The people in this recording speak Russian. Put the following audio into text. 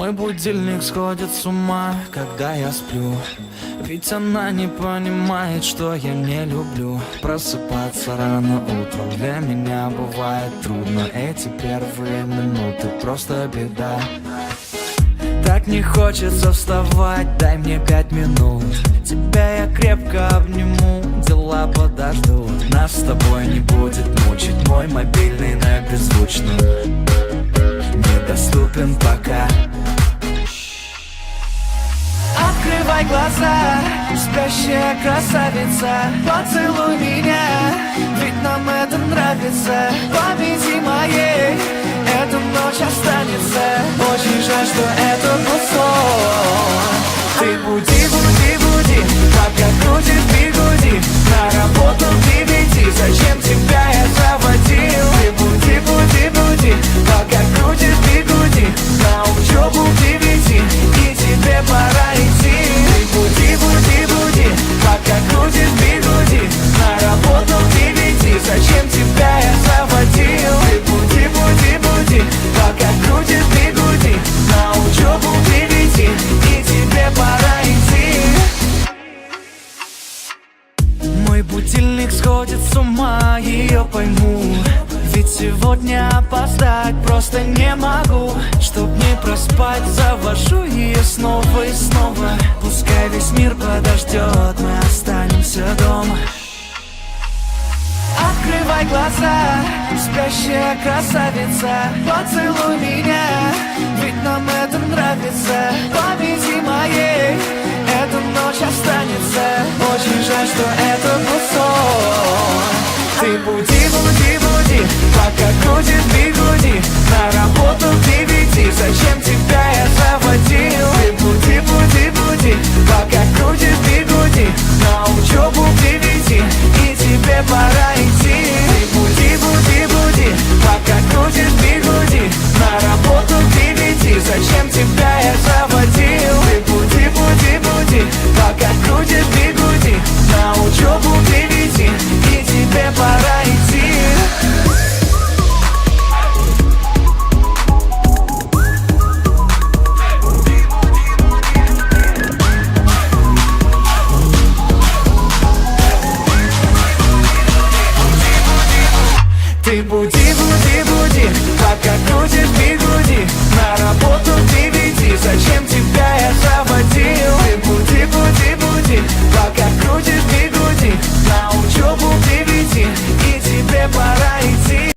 Мой будильник сходит с ума, когда я сплю. Ведь она не понимает, что я не люблю просыпаться рано утром. Для меня бывает трудно. Эти первые минуты просто беда. Так не хочется вставать, дай мне 5 минут. Тебя я крепко обниму, дела подождут. Нас с тобой не будет мучить мой мобильный на беззвучном. Недоступен пока. Открывай глаза, спящая красавица, поцелуй меня, ведь нам это нравится. Победи моей, эта ночь останется. Очень жаль, что это был сон. Ты буди, буди, буди, пока крутит бигуди. На работу к 9, зачем тебя я заводил? Ты буди, буди, буди, пока крутит бигуди. На учебу к 9, и тебе пора идти. Ты буди, буди, буди, пока крутит бигуди. На работу к 9, зачем тебя я заводил? Ты буди, буди, буди, пока крутит бигуди. На учебу к 9, и тебе пора идти. Мой будильник сходит с ума, ее пойму. Ведь сегодня опоздать просто не могу. Чтоб не проспать, завожу ее снова и снова. Пускай весь мир подождет, мы останемся дома. Открывай глаза, спящая красавица, поцелуй меня, ведь нам это нравится. Победи моей, эта ночь останется. Очень жаль, что это был сон. Ты буди, буди, буди, пока крутит бигуди. На работу к 9, зачем тебя я заводил? Ты буди, буди, буди, пока крутит бигуди. На учебу к 9, и тебе пора идти. Ты буди, буди, буди, пока крутит бигуди. На работу к 9, зачем тебя я заводил? Ты буди, буди, буди, пока крутит бигуди. На учебу к 9, и тебе пора идти. Ты буди, буди, буди, пока крутит бигуди. На работу к 9, зачем тебя я заводил? Ты буди, буди, буди, пока крутит